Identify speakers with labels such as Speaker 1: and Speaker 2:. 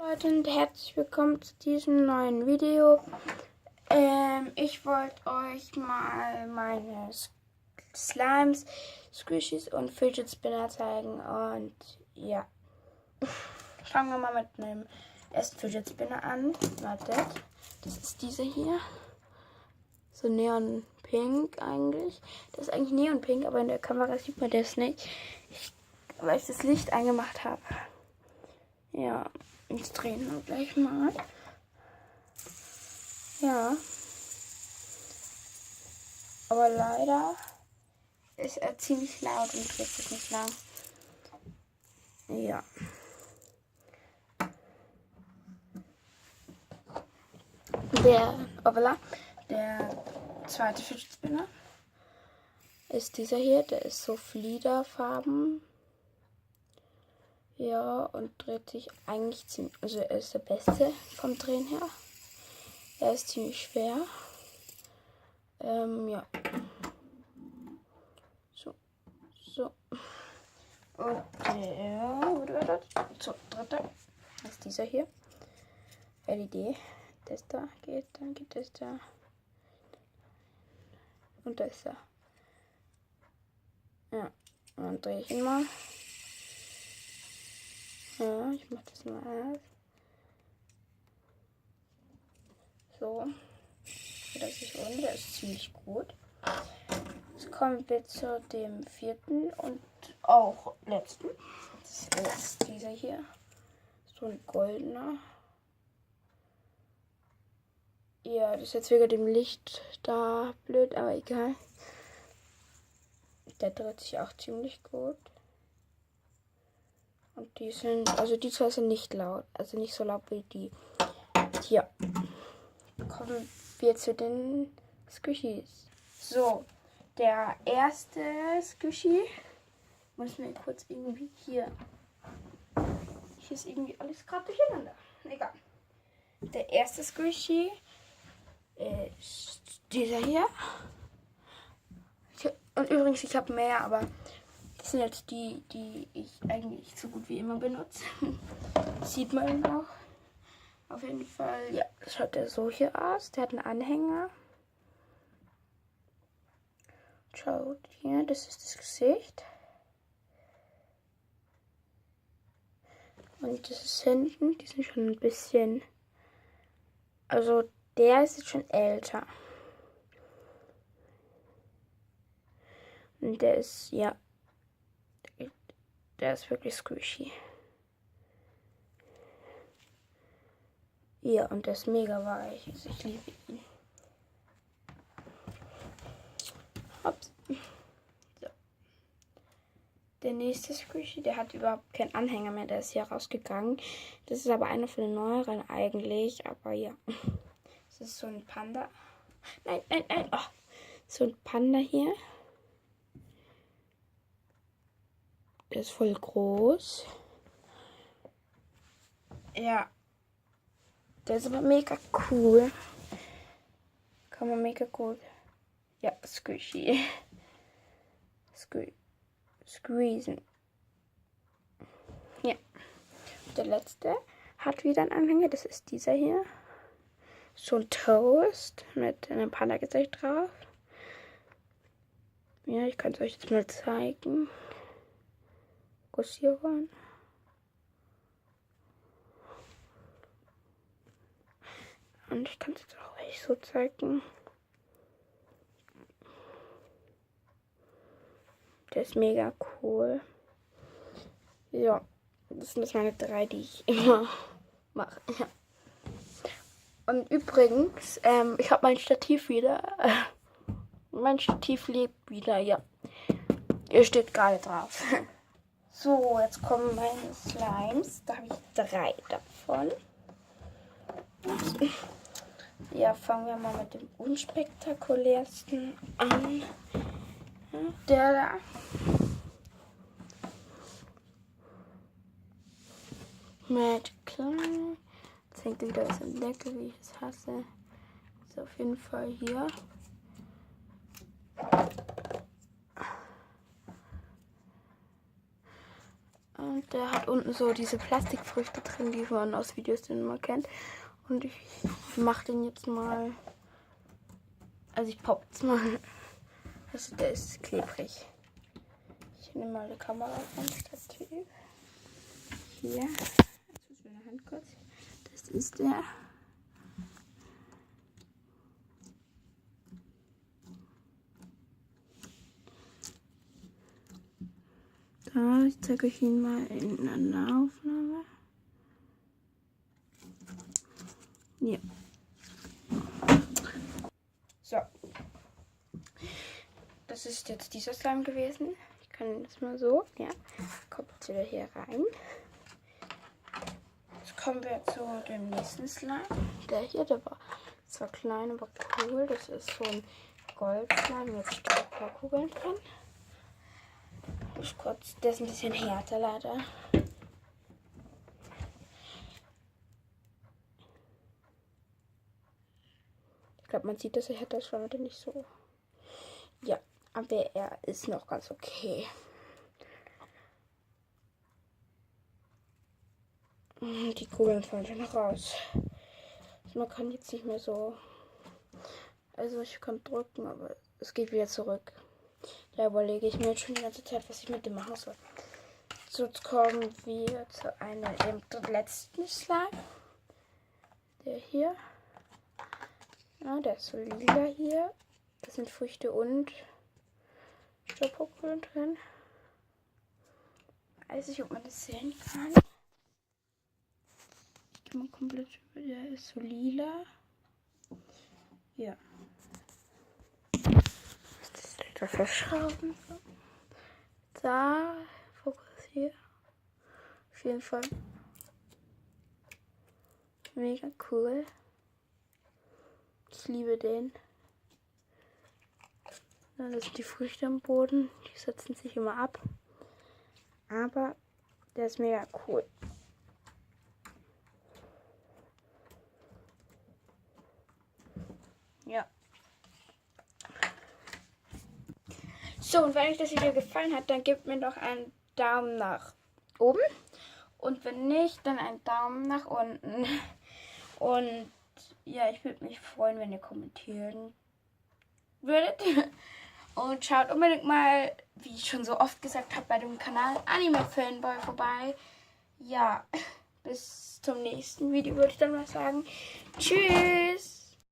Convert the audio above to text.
Speaker 1: Leute und herzlich willkommen zu diesem neuen Video. Ich wollte euch mal meine Slimes, Squishies und Fidget Spinner zeigen und ja. Fangen wir mal mit einem ersten Fidget Spinner an. Wartet, das ist diese hier. So neon pink eigentlich. Das ist eigentlich neon pink, aber in der Kamera sieht man das nicht, weil ich das Licht angemacht habe. Ja, jetzt drehen wir gleich mal. Ja. Aber leider ist er ziemlich laut und dreht sich nicht lang. Ja. Der zweite Fidget Spinner ist dieser hier. Der ist so fliederfarben. Ja, und dreht sich eigentlich ziemlich, also er ist der beste vom Drehen her. Er ist ziemlich schwer. Ja. So. Und der dritte ist dieser hier. LED. Das da geht, dann geht das da. Und da ist er. Ja, und dann drehe ich ihn mal. Ja, ich mache das mal aus. So. Das ist unten, der ist ziemlich gut. Jetzt kommen wir zu dem vierten und auch letzten. Das ist dieser hier. So ein goldener. Ja, das ist jetzt wegen dem Licht da blöd, aber egal. Der dreht sich auch ziemlich gut. Und die zwei sind nicht laut. Also nicht so laut wie die. Hier. Kommen wir zu den Squishies. So, der erste Squishy. Muss mir kurz irgendwie hier. Hier ist irgendwie alles gerade durcheinander. Egal. Der erste Squishy ist dieser hier. Und übrigens, ich habe mehr, aber das sind jetzt die ich eigentlich so gut wie immer benutze. Sieht man auch. Auf jeden Fall, ja, schaut der so hier aus. Der hat einen Anhänger. Schaut hier, das ist das Gesicht. Und das ist hinten, die sind schon ein bisschen, also der ist jetzt schon älter. Und der ist, ja, der ist wirklich squishy. Ja, und der ist mega weich. Also ich liebe ihn. Ups. So. Der nächste Squishy, der hat überhaupt keinen Anhänger mehr. Der ist hier rausgegangen. Das ist aber einer von den neueren eigentlich. Aber ja. Das ist so ein Panda. Nein. Oh. So ein Panda hier. Der ist voll groß. Ja. Der ist aber mega cool. Kann man mega gut. Ja, squishy. Squeezen. Ja. Der letzte hat wieder einen Anhänger. Das ist dieser hier. So ein Toast mit einem Panda-Gesicht drauf. Ja, ich kann es euch jetzt mal zeigen. Guss hier rein. Und ich kann es jetzt auch echt so zeigen. Der ist mega cool. Ja, das sind jetzt meine 3, die ich immer mache. Ja. Und übrigens, ich habe mein Stativ wieder. Mein Stativ lebt wieder, ja. Ihr steht gerade drauf. So, jetzt kommen meine Slimes. Da habe ich 3 davon. Ja, fangen wir mal mit dem unspektakulärsten an. Der da. Magical. Jetzt hängt wieder was im Deckel, wie ich es hasse. Ist auf jeden Fall hier. Und der hat unten so diese Plastikfrüchte drin, die man aus Videos den man kennt. Und ich mache den jetzt mal. Also ich pop jetzt mal. Also der ist klebrig. Ich nehme mal die Kamera vom Stativ. Hier. Jetzt muss meine Hand kurz. Das ist der. Da, ich zeige euch ihn mal in einer Aufnahme. Ja. So. Das ist jetzt dieser Slime gewesen. Ich kann das mal so. Ja. Kommt jetzt wieder hier rein. Jetzt kommen wir zu dem nächsten Slime. Der hier, der war zwar klein, aber cool. Das ist so ein Goldslime mit Staubkugeln drin. Kurz, der ist ein bisschen härter leider. Ich glaube, man sieht, dass er härter ist, schon oder nicht so. Ja, aber er ist noch ganz okay. Die Kugeln fallen schon raus. Also man kann jetzt nicht mehr so. Also ich kann drücken, aber es geht wieder zurück. Da überlege ich mir jetzt schon die ganze Zeit, was ich mit dem machen soll. So, jetzt kommen wir zu dem letzten Slime. Der hier. Ja, der ist so lila hier. Da sind Früchte und Staubkugeln drin. Weiß ich, ob man das sehen kann. Ich gehe mal komplett über. Der ist so lila. Ja. Das verschrauben. Da, Fokus hier. Auf jeden Fall. Mega cool. Ich liebe den. Das sind die Früchte am Boden. Die setzen sich immer ab. Aber der ist mega cool. Ja. So, und wenn euch das Video gefallen hat, dann gebt mir doch einen Daumen nach oben. Und wenn nicht, dann einen Daumen nach unten. Und ja, ich würde mich freuen, wenn ihr kommentieren würdet. Und schaut unbedingt mal, wie ich schon so oft gesagt habe, bei dem Kanal Anime Fanboy vorbei. Ja, bis zum nächsten Video würde ich dann mal sagen. Tschüss!